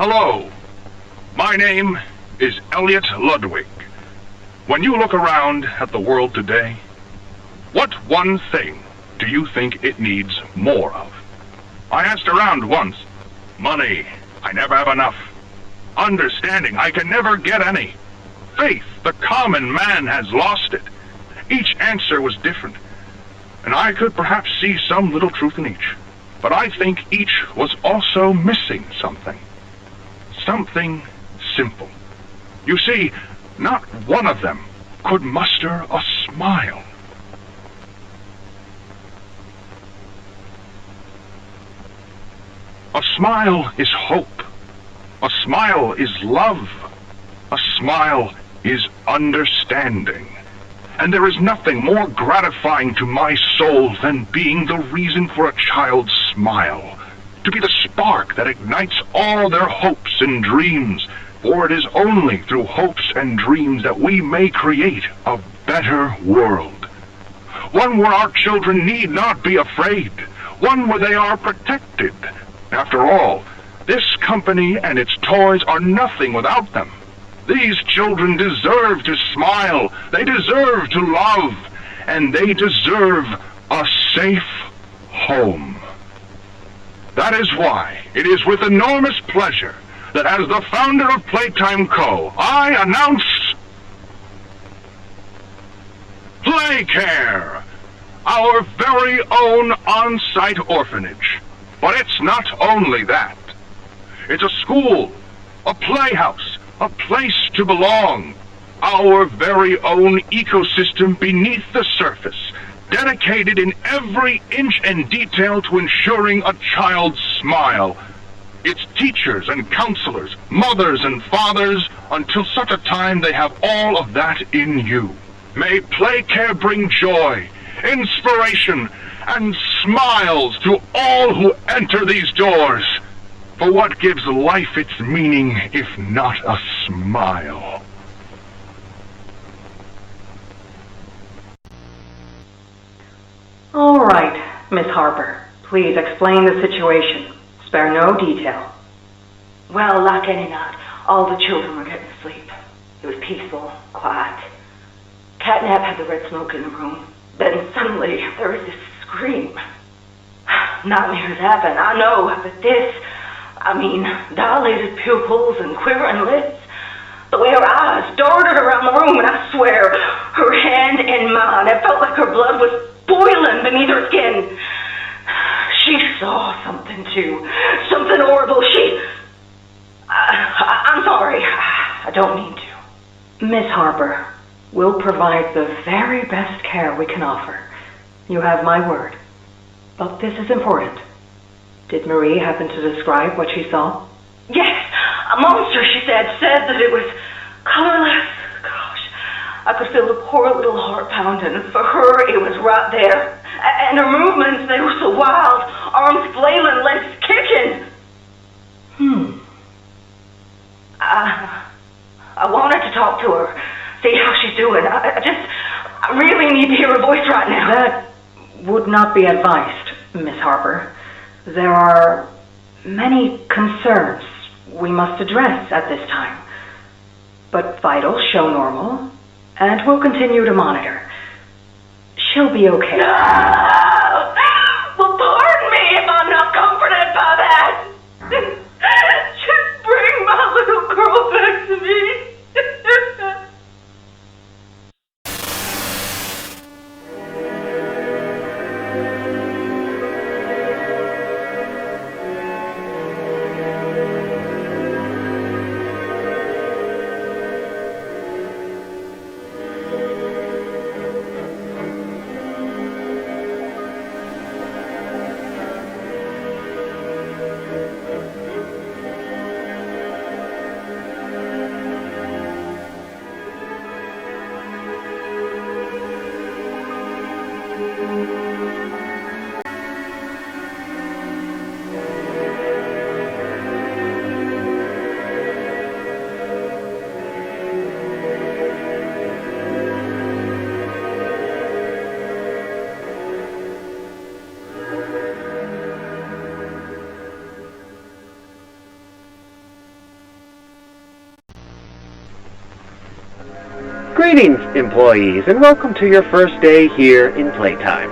Hello, my name is Elliot Ludwig. When you look around at the world today, what one thing do you think it needs more of? I asked around once. Money, I never have enough. Understanding, I can never get any. Faith, the common man has lost it. Each answer was different, and I could perhaps see some little truth in each. But I think each was also missing something. Something simple. You see, not one of them could muster a smile. A smile is hope. A smile is love. A smile is understanding. And there is nothing more gratifying to my soul than being the reason for a child's smile. To be the spark that ignites all their hopes and dreams. For it is only through hopes and dreams that we may create a better world. One where our children need not be afraid. One where they are protected. After all, this company and its toys are nothing without them. These children deserve to smile, they deserve to love, and they deserve a safe home. That is why it is with enormous pleasure that as the founder of Playtime Co., I announce Playcare, our very own on-site orphanage. But it's not only that. It's a school, a playhouse, a place to belong. Our very own ecosystem beneath the surface, dedicated in every inch and detail to ensuring a child's smile. Its teachers and counselors, mothers and fathers, until such a time they have all of that in you. May Playcare bring joy, inspiration, and smiles to all who enter these doors. For what gives life its meaning if not a smile? All right, Miss Harper. Please explain the situation. Spare no detail. Well, like any night, all the children were getting asleep. It was peaceful, quiet. Catnap had the red smoke in the room. Then suddenly there was this scream. Nightmares happen, I know, but this, dilated pupils and quivering lips. The way her eyes darted around the room, and I swear, her hand in mine, it felt like her blood was boiling beneath her skin. She saw something too, something horrible. I'm sorry, I don't mean to. Miss Harper, we'll provide the very best care we can offer. You have my word. But this is important. Did Marie happen to describe what she saw? Yes, a monster, she said that it was colorless. Gosh, I could feel the poor little heart pounding. For her, it was right there. And her movements, they were so wild. Arms flailing, legs kicking. I wanted to talk to her, see how she's doing. I really need to hear her voice right now. That would not be advised, Miss Harper. There are many concerns we must address at this time. But vitals show normal, and we'll continue to monitor. She'll be okay. No! Well, pardon me if I'm not comforted by that. Just bring my little girl back to me. Greetings, employees, and welcome to your first day here in Playtime.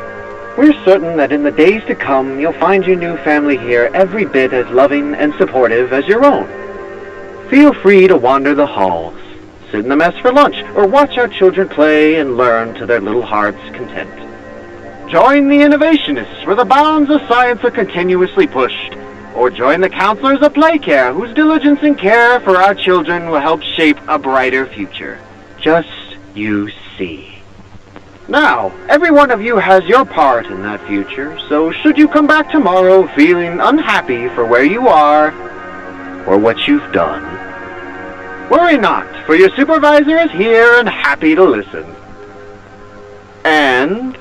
We're certain that in the days to come, you'll find your new family here every bit as loving and supportive as your own. Feel free to wander the halls, sit in the mess for lunch, or watch our children play and learn to their little hearts' content. Join the innovationists where the bounds of science are continuously pushed, or join the counselors of Playcare whose diligence and care for our children will help shape a brighter future. Just you see. Now, every one of you has your part in that future, so should you come back tomorrow feeling unhappy for where you are or what you've done, worry not, for your supervisor is here and happy to listen. And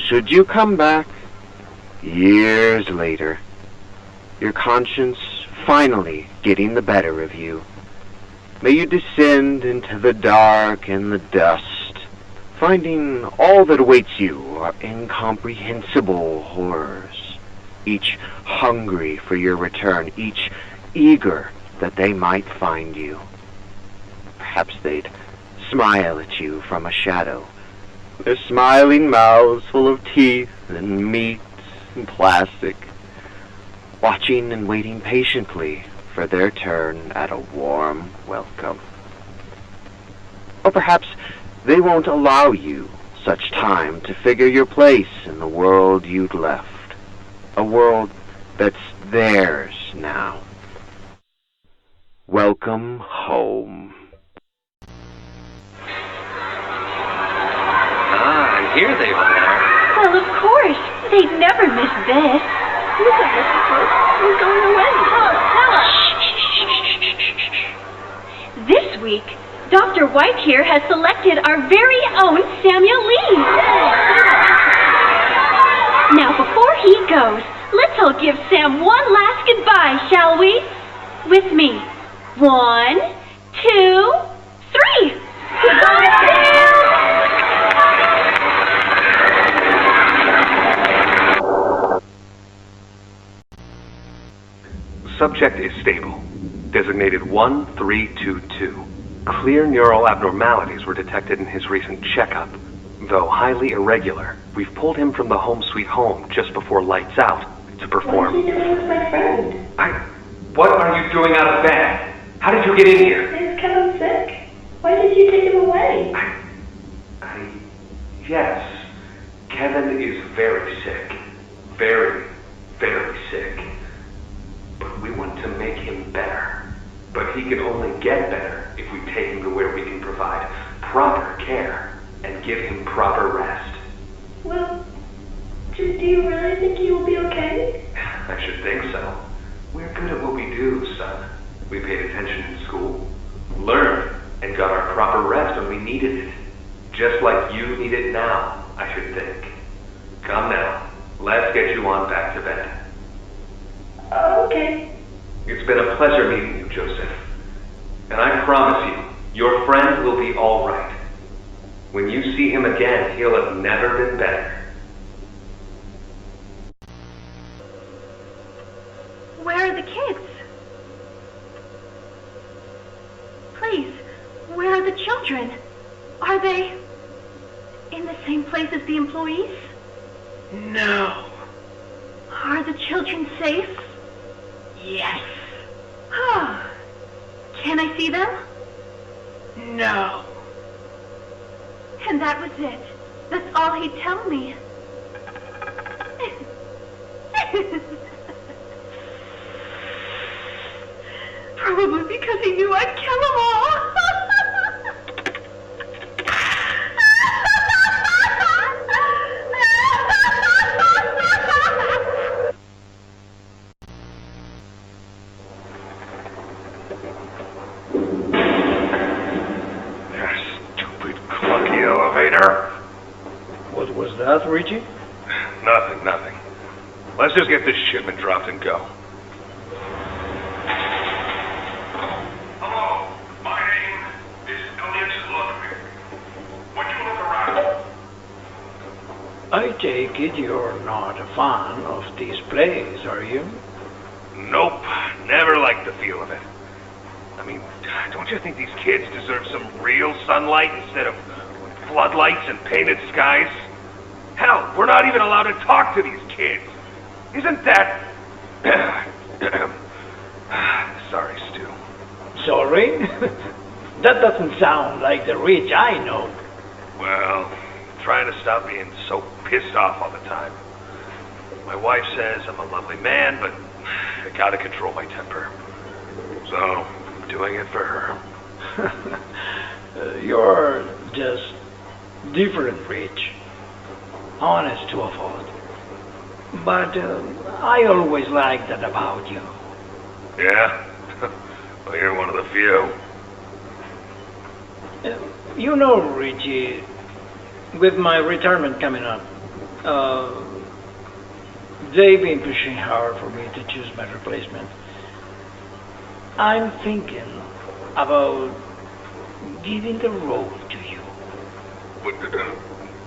should you come back years later, your conscience finally getting the better of you, may you descend into the dark and the dust, finding all that awaits you are incomprehensible horrors, each hungry for your return, each eager that they might find you. Perhaps they'd smile at you from a shadow, their smiling mouths full of teeth and meat and plastic, watching and waiting patiently for their turn at a warm welcome. Or perhaps they won't allow you such time to figure your place in the world you'd left, a world that's theirs now. Welcome home. Here they are. Well, of course. They'd never miss this. Look at this, folks. We're going away. This week, Dr. White here has selected our very own Samuel Lee. Now, before he goes, let's all give Sam one last goodbye, shall we? With me. 1, 2, 3. Goodbye, Sam! Subject is stable. Designated 1322. Clear neural abnormalities were detected in his recent checkup. Though highly irregular, we've pulled him from the home sweet home just before lights out to perform. What is he doing with my friend? What are you doing out of bed? How did you get in here? Is Kevin sick? Why did you take him away? Yes. Kevin is very sick. Very, very sick. But we want to make him better. But he can only get better if we take him to where we can provide proper care and give him proper rest. Well, do you really think he will be okay? I should think so. We're good at what we do, son. We paid attention in school, learned, and got our proper rest when we needed it. Just like you need it now, I should think. Come now, let's get you on back to bed. Okay. It's been a pleasure meeting you, Joseph. And I promise you, your friend will be all right. When you see him again, he'll have never been better. Where are the kids? Please, where are the children? Are they in the same place as the employees? No. Are the children safe? Yes. Oh. Can I see them? No. And that was it. That's all he'd tell me. Probably because he knew I'd kill them all. Stupid clunky elevator. What was that, Richie? Nothing. Let's just get this shipment dropped and go. Hello, my name is Elliot Ludwig. Would you look around? I take it you're not a fan of these plays, are you? Nope, never liked the feel of it. I mean, don't you think these kids deserve some real sunlight instead of floodlights and painted skies? Hell, we're not even allowed to talk to these kids. Isn't that... Sorry, Stu. Sorry? That doesn't sound like the Rich I know. Well, I'm trying to stop being so pissed off all the time. My wife says I'm a lovely man, but I gotta control my temper. So, I'm doing it for her. You're just different, Rich. Honest to a fault. But I always liked that about you. Yeah? Well, you're one of the few. You know, Richie, with my retirement coming up, they've been pushing hard for me to choose my replacement. I'm thinking about giving the role to you.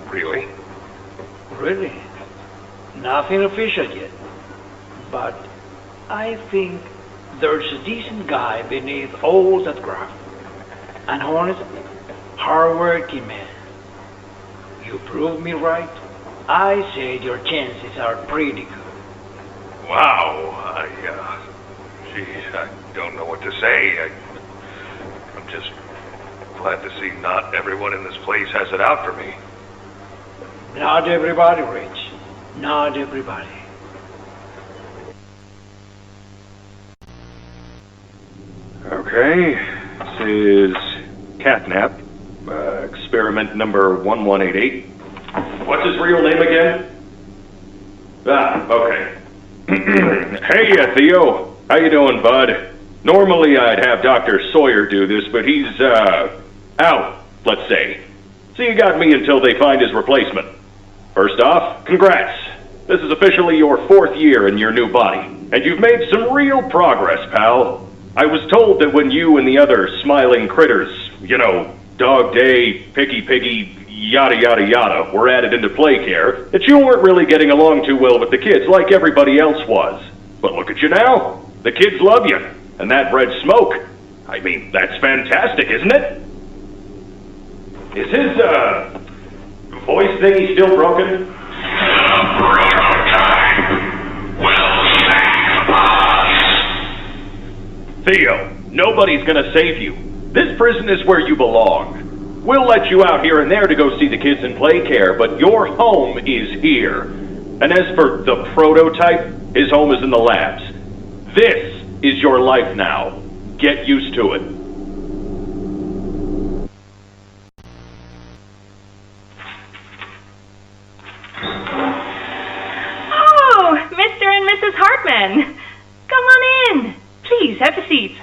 Really? Really? Nothing official yet. But I think there's a decent guy beneath all that graft. An honest, hard-working man. You proved me right. I said your chances are pretty good. Wow. Geez, I don't know what to say. I'm just glad to see not everyone in this place has it out for me. Not everybody, Rich. Not everybody. Okay, this is Catnap, experiment number 1188. What's his real name again? Okay. Hey, Theo. How you doing, bud? Normally I'd have Dr. Sawyer do this, but he's, out, let's say. So you got me until they find his replacement. First off, congrats. This is officially your 4th year in your new body, and you've made some real progress, pal. I was told that when you and the other smiling critters, you know, Dog Day, Picky Piggy, yada yada yada, were added into play care, that you weren't really getting along too well with the kids like everybody else was. But look at you now. The kids love you, and that red smoke. I mean, that's fantastic, isn't it? Is his, voice thingy still broken? Theo, nobody's gonna save you. This prison is where you belong. We'll let you out here and there to go see the kids in play care, but your home is here. And as for the prototype, his home is in the labs. This is your life now. Get used to it. Oh, Mr. and Mrs. Hartman. Come on in. Please, have a seat.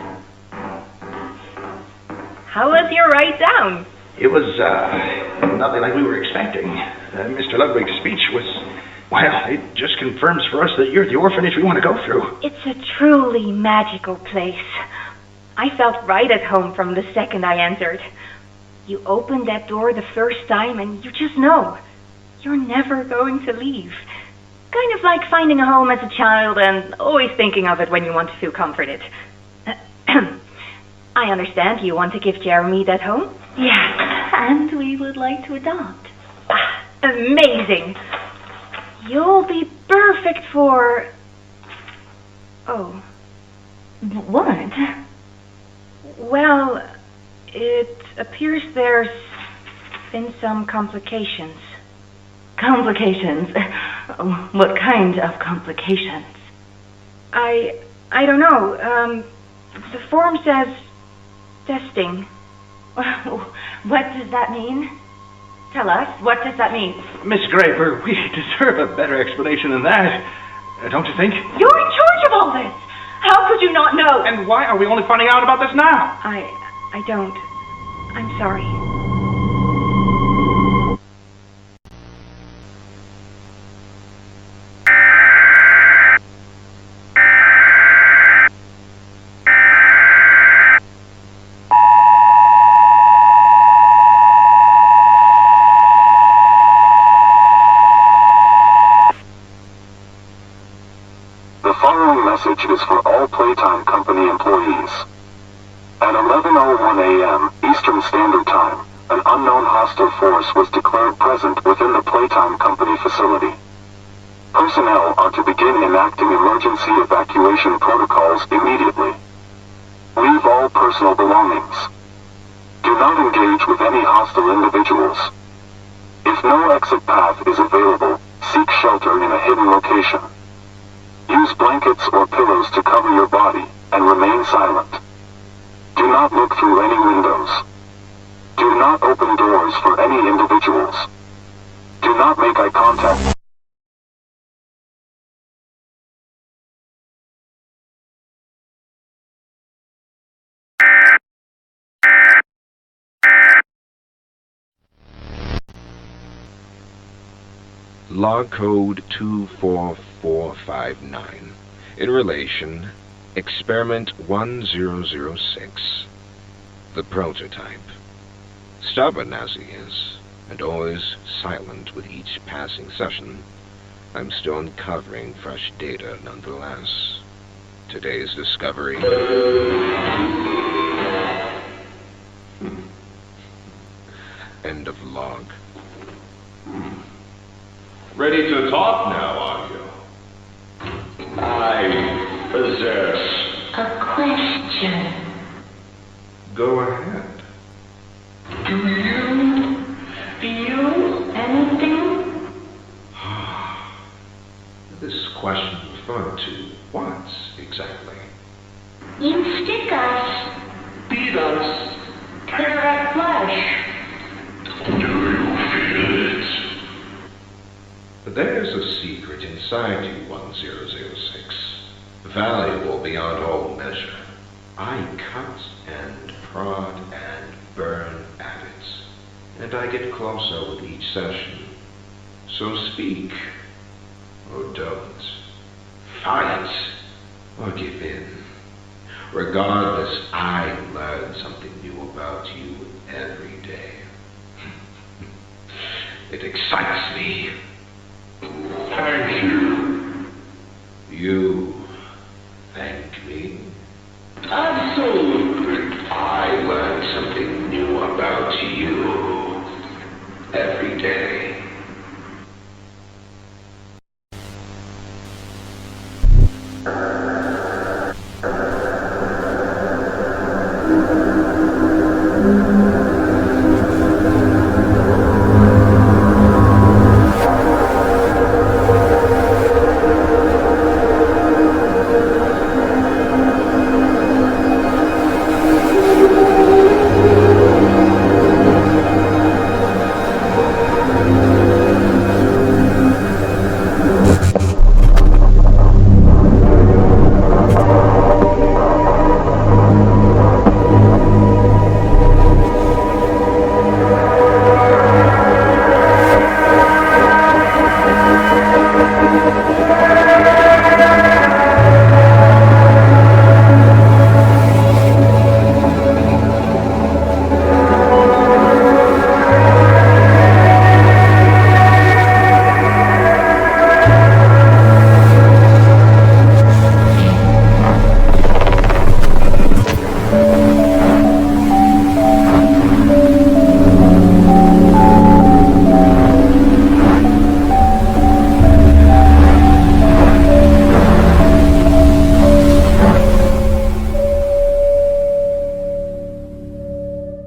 How was your ride down? It was, nothing like we were expecting. Mr. Ludwig's speech was, well, it just confirms for us that you're the orphanage we want to go through. It's a truly magical place. I felt right at home from the second I entered. You open that door the first time and you just know. You're never going to leave. Kind of like finding a home as a child and always thinking of it when you want to feel comforted. I understand you want to give Jeremy that home? Yes, and we would like to adopt. Ah, amazing. You'll be perfect for... Oh. What? Well, it appears there's been some complications. Complications? What kind of complications? I don't know. The form says testing. What does that mean? Tell us, what does that mean? Miss Graper, we deserve a better explanation than that. Don't you think? You're in charge of all this! How could you not know? And why are we only finding out about this now? I don't. I'm sorry. The following message is for all Playtime Company employees. At 11:01 a.m. Eastern Standard Time, an unknown hostile force was declared present within the Playtime Company facility. Personnel are to begin enacting emergency evacuation protocols immediately. Leave all personal belongings. Do not engage with any hostile individuals. If no exit path is available, seek shelter in a hidden location. Use blankets or pillows to cover your body, and remain silent. Do not look through any windows. Do not open doors for any individuals. Do not make eye contact. Log code 24459. In relation, experiment 1006. The prototype. Stubborn as he is, and always silent with each passing session, I'm still uncovering fresh data nonetheless. Today's discovery... End of log. Ready to talk now, are you? I possess A question. Go ahead. Do you feel anything? This question referred to what exactly? You stick us, beat us, tear our flesh. Do you feel it? There's a secret inside you, 1006. Valuable beyond all measure. I cut and prod and burn at it, and I get closer with each session. So speak, or don't. Fight, or give in. Regardless, I learn something new about you every day. It excites me. Thank you. You thank me? Absolutely.